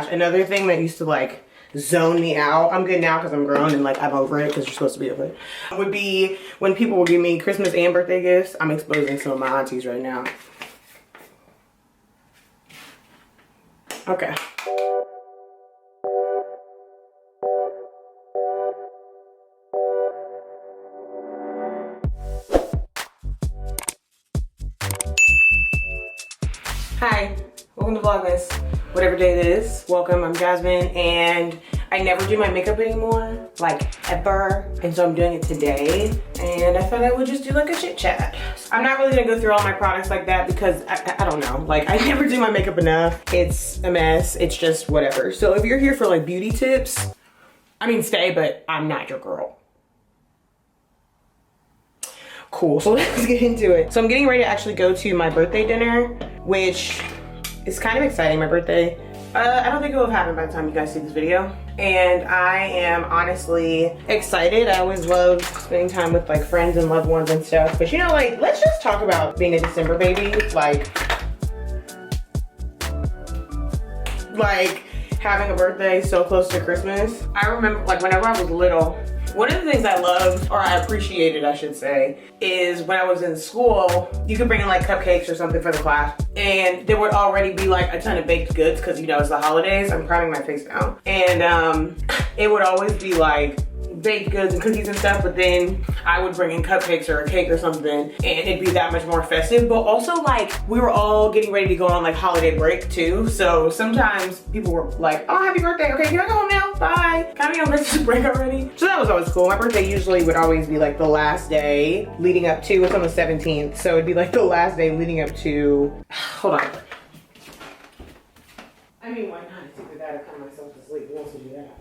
Another thing that used to like zone me out, I'm good now because I'm grown and like I'm over it because you're supposed to be over it, would be when people will give me Christmas and birthday gifts. I'm exposing some of my aunties right now. Okay. Hi, welcome to VLOGMAS. Whatever day it is, welcome. I'm Jasmine and I never do my makeup anymore, like ever. And so I'm doing it today and I thought I would just do like a chit chat. I'm not really gonna go through all my products like that because I don't know, like I never do my makeup enough. It's a mess, it's just whatever. So if you're here for like beauty tips, I mean stay, but I'm not your girl. Cool, so let's get into it. So I'm getting ready to actually go to my birthday dinner, which is kind of exciting. My birthday, I don't think it will have happened by the time you guys see this video. And I am honestly excited. I always love spending time with like friends and loved ones and stuff. But you know, like, let's just talk about being a December baby. Like having a birthday so close to Christmas. I remember like whenever I was little, one of the things I loved, or I appreciated, I should say, is when I was in school, you could bring in like cupcakes or something for the class. And there would already be like a ton of baked goods because you know it's the holidays. I'm priming my face now. And it would always be like baked goods and cookies and stuff, but then I would bring in cupcakes or a cake or something and it'd be that much more festive. But also like we were all getting ready to go on like holiday break too, so sometimes people were like, oh, happy birthday, okay, can I go home now, bye, can I be on Christmas break already? So that was always cool. My birthday usually would always be like the last day leading up to, it's on the 17th, so it'd be like the last day leading up to, hold on, I mean, why not? It's either that or cut myself to sleep. Who wants to do that?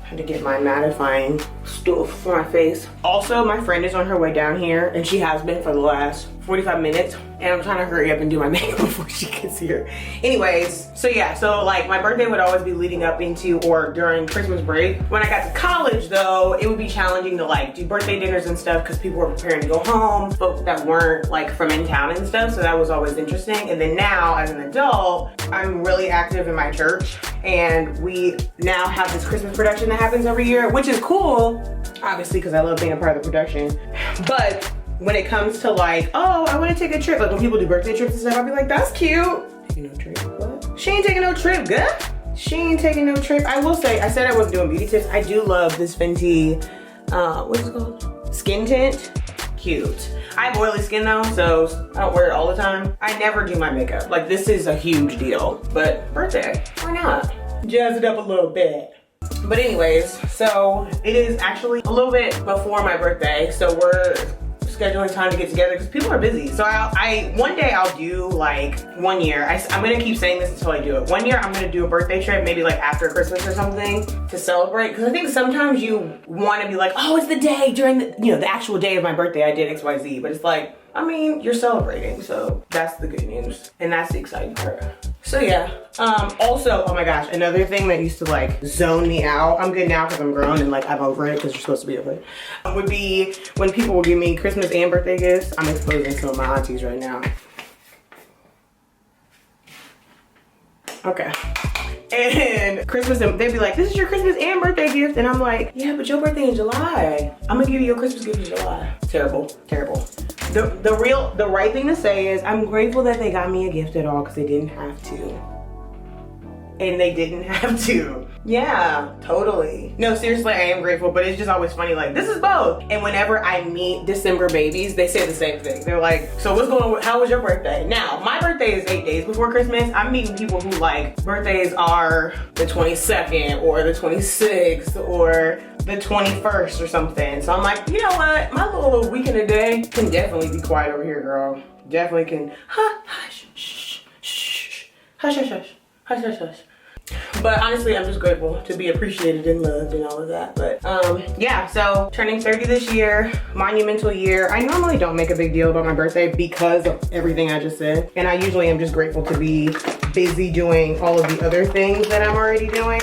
Had to get my mattifying stuff for my face. Also, my friend is on her way down here and she has been for the last 45 minutes and I'm trying to hurry up and do my makeup before she gets here. Anyways, so yeah, so like my birthday would always be leading up into or during Christmas break. When I got to college though, it would be challenging to like do birthday dinners and stuff because people were preparing to go home, folks that weren't like from in town and stuff, so that was always interesting. And then now as an adult, I'm really active in my church and we now have this Christmas production that happens every year, which is cool, obviously, because I love being a part of the production. But when it comes to like, oh, I want to take a trip, like when people do birthday trips and stuff, I'll be like, that's cute. Taking no trip, what? She ain't taking no trip, good? She ain't taking no trip. I will say, I said I wasn't doing beauty tips. I do love this Fenty, what's it called? Skin tint, cute. I have oily skin though, so I don't wear it all the time. I never do my makeup. Like this is a huge deal, but birthday, why not? Jazz it up a little bit. But anyways, so it is actually a little bit before my birthday, so we're scheduling time to get together because people are busy. So one day I'll do like 1 year. I'm gonna keep saying this until I do it. 1 year I'm gonna do a birthday trip, maybe like after Christmas or something to celebrate. Because I think sometimes you want to be like, oh, it's the day during the, you know, the actual day of my birthday I did XYZ. But it's like, I mean, you're celebrating, so that's the good news and that's the exciting part. So yeah, also, oh my gosh, another thing that used to like zone me out, I'm good now because I'm grown and like I'm over it because you're supposed to be over it, would be when people will give me Christmas and birthday gifts. I'm exposing some of my aunties right now. Okay. And Christmas, they'd be like, this is your Christmas and birthday gift. And I'm like, yeah, but your birthday in July. I'm gonna give you your Christmas gift in July. Terrible, terrible. The right thing to say is I'm grateful that they got me a gift at all because they didn't have to. And they didn't have to. Yeah, totally. No, seriously, I am grateful, but it's just always funny, like, this is both. And whenever I meet December babies, they say the same thing. They're like, so what's going on, how was your birthday? Now, my birthday is 8 days before Christmas. I'm meeting people who like, birthdays are the 22nd or the 26th or the 21st or something. So I'm like, you know what? My little week in a day can definitely be quiet over here, girl. Definitely can, hush, shh, shh, hush, hush, hush, hush, hush, hush. But honestly, I'm just grateful to be appreciated and loved and all of that. But yeah, so turning 30 this year, monumental year. I normally don't make a big deal about my birthday because of everything I just said. And I usually am just grateful to be busy doing all of the other things that I'm already doing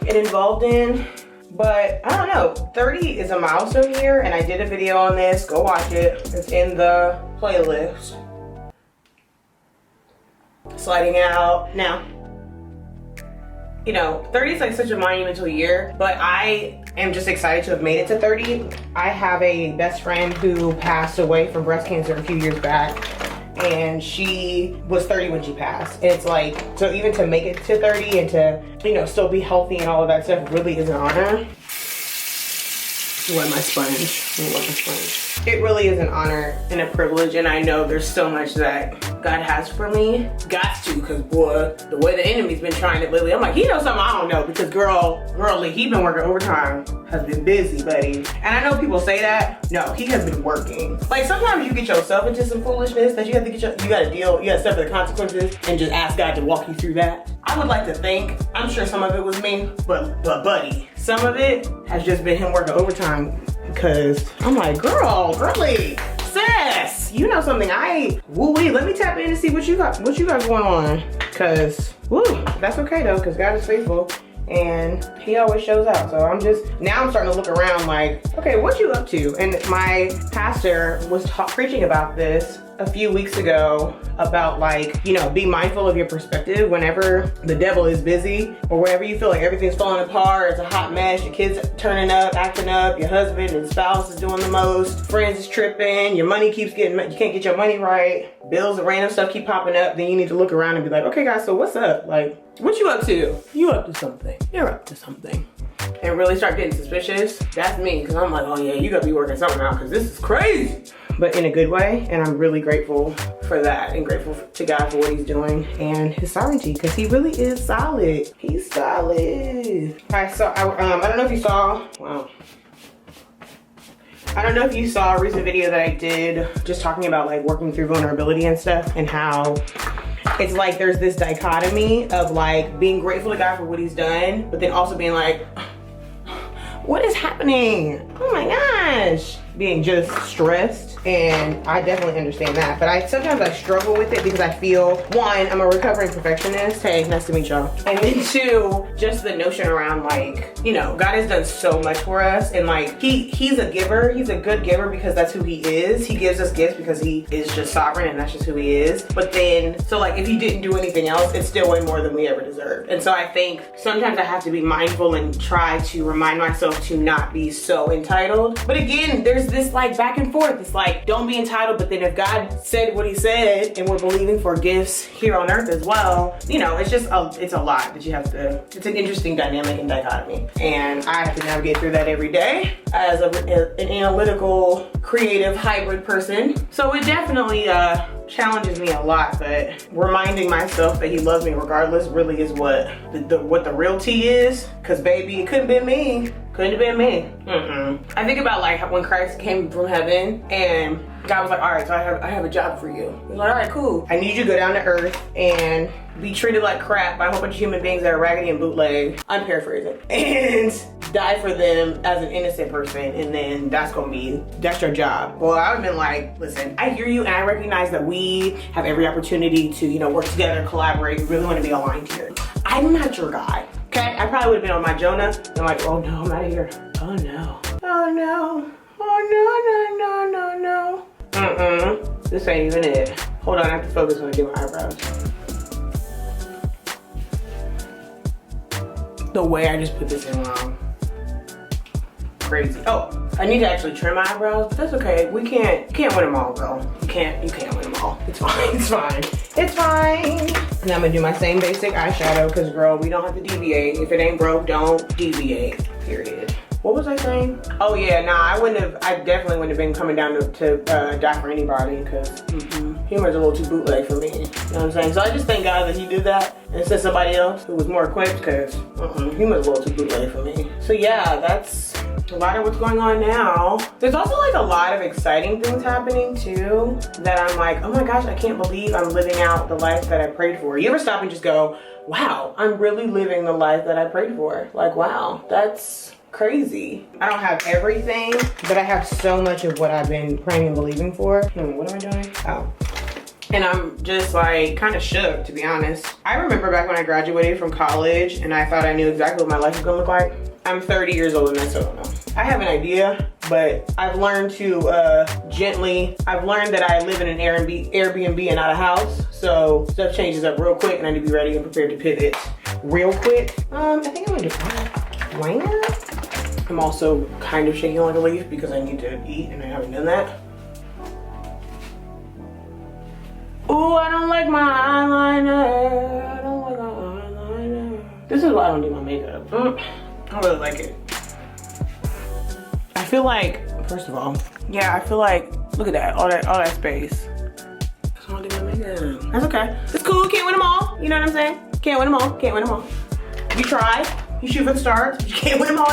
and involved in. But I don't know, 30 is a milestone year and I did a video on this. Go watch it. It's in the playlist. sliding out. Now, you know, 30 is like such a monumental year, but I am just excited to have made it to 30. I have a best friend who passed away from breast cancer a few years back, and she was 30 when she passed. And it's like, so even to make it to 30 and to, you know, still be healthy and all of that stuff really is an honor. Wet my sponge. Wet my sponge. It really is an honor and a privilege, and I know there's so much that God has for me. Got to, because boy, the way the enemy's been trying it lately, I'm like, he knows something I don't know, because girlie, he been working overtime, has been busy, buddy. And I know people say that. No, he has been working. Like, sometimes you get yourself into some foolishness that you have to you gotta suffer the consequences and just ask God to walk you through that. I would like to think, I'm sure some of it was me, but buddy, some of it has just been him working overtime, because I'm like, girlie, sis, you know something, woo-wee, let me tap in and see what you got going on, because, woo, that's okay though, because God is faithful, and he always shows out. So I'm starting to look around like, okay, what you up to? And my pastor was preaching about this a few weeks ago, about like, you know, be mindful of your perspective whenever the devil is busy, or whenever you feel like everything's falling apart, it's a hot mess, your kids turning up, acting up, your husband and spouse is doing the most, friends is tripping, your money keeps you can't get your money right, bills and random stuff keep popping up, then you need to look around and be like, okay guys, so what's up? Like, what you up to? You up to something. You're up to something. And really start getting suspicious. That's me, because I'm like, oh yeah, you gotta be working something out, because this is crazy. But in a good way, and I'm really grateful for that, and grateful to God for what he's doing and his sovereignty, because he really is solid. He's solid. Alright, so I don't know if you saw, wow. I don't know if you saw a recent video that I did just talking about like working through vulnerability and stuff, and how it's like there's this dichotomy of like being grateful to God for what he's done, but then also being like, what is happening? Oh my gosh. Being just stressed. And I definitely understand that. But sometimes I struggle with it, because I feel, one, I'm a recovering perfectionist. Hey, nice to meet y'all. And then two, just the notion around like, you know, God has done so much for us. And like, he's a giver. He's a good giver because that's who he is. He gives us gifts because he is just sovereign, and that's just who he is. But then, so like if he didn't do anything else, it's still way more than we ever deserved. And so I think sometimes I have to be mindful and try to remind myself to not be so entitled. But again, there's this like back and forth. It's like, don't be entitled, but then if God said what he said, and we're believing for gifts here on earth as well, you know, it's just it's a lot that you have to, it's an interesting dynamic and dichotomy. And I have to navigate through that every day as an analytical, creative, hybrid person. So it definitely challenges me a lot, but reminding myself that he loves me regardless really is what the real tea is. Cause baby, it couldn't have been me. Couldn't have been me. I think about like when Christ came from heaven and God was like, all right, so I have a job for you. He's like, all right, cool. I need you to go down to earth and be treated like crap by a whole bunch of human beings that are raggedy and bootleg. I'm paraphrasing. And die for them as an innocent person, and then that's your job. Well, I would've been like, listen, I hear you, and I recognize that we have every opportunity to, you know, work together, collaborate. We really want to be aligned here. I'm not your guy, okay? I probably would've been on my Jonah, and like, oh no, I'm out of here. Oh no. Oh no. Oh no. This ain't even it. Hold on, I have to focus when I do my eyebrows. The way I just put this in wrong. Crazy. Oh, I need to actually trim my eyebrows, but that's okay. You can't win them all, girl. You can't win them all. It's fine, it's fine. It's fine. And I'm gonna do my same basic eyeshadow, because girl, we don't have to deviate. If it ain't broke, don't deviate, period. What was I saying? Oh yeah, nah, I definitely wouldn't have been coming down to die for anybody, because humor's a little too bootleg for me. You know what I'm saying? So I just thank God that he did that and sent somebody else who was more equipped, because humor's a little too bootleg for me. So yeah, that's a lot of what's going on now. There's also like a lot of exciting things happening too, that I'm like, oh my gosh, I can't believe I'm living out the life that I prayed for. You ever stop and just go, wow, I'm really living the life that I prayed for? Like, wow, that's crazy. I don't have everything, but I have so much of what I've been praying and believing for. What am I doing? Oh. And I'm just like kind of shook, to be honest. I remember back when I graduated from college and I thought I knew exactly what my life was gonna look like. I'm 30 years old and I still don't know. I have an idea, but I've learned to I've learned that I live in an Airbnb and not a house. So stuff changes up real quick and I need to be ready and prepared to pivot real quick. I think I'm gonna do eyeliner. I'm also kind of shaking like a leaf because I need to eat and I haven't done that. Oh, I don't like my eyeliner. I don't like my eyeliner. This is why I don't do my makeup. I don't really like it. I feel like, first of all, yeah, I feel like, look at that, all that space. That's why I don't do my makeup. That's okay. It's cool, can't win them all. You know what I'm saying? Can't win them all, can't win them all. You try, you shoot for the stars, but you can't win them all.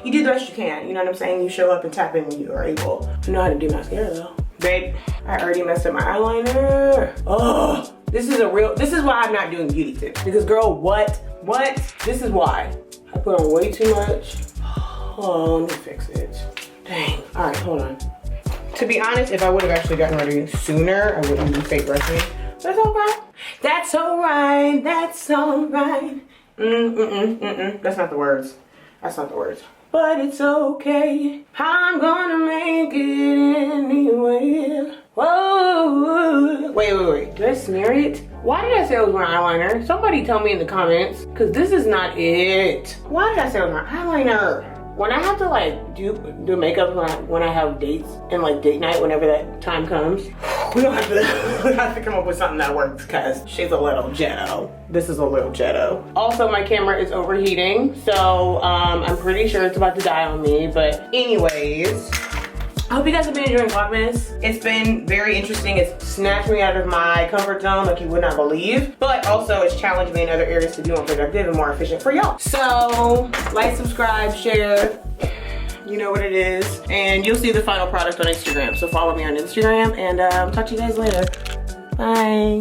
You do the best you can. You know what I'm saying? You show up and tap in when you are able. I know how to do mascara though. Babe, I already messed up my eyeliner. Oh, this is why I'm not doing beauty tips. Because girl, what? This is why. I put on way too much. Oh, let me fix it. Dang, all right, hold on. To be honest, if I would have actually gotten ready sooner, I wouldn't be fake brushing. That's all right. That's all right, that's all right. That's not the words. That's not the words. But it's okay, I'm gonna make it anyway. Whoa, wait. Did I smear it? Why did I say it was my eyeliner? Somebody tell me in the comments, because this is not it. Why did I say it was my eyeliner? When I have to like do makeup when I have dates and like date night, whenever that time comes, we have to come up with something that works because she's a little jetto. This is a little jetto. Also, my camera is overheating, so I'm pretty sure it's about to die on me. But anyways, I hope you guys have been enjoying Vlogmas. It's been very interesting. It's snatched me out of my comfort zone like you would not believe. But also it's challenged me in other areas to be more productive and more efficient for y'all. So like, subscribe, share. You know what it is. And you'll see the final product on Instagram. So follow me on Instagram and talk to you guys later. Bye.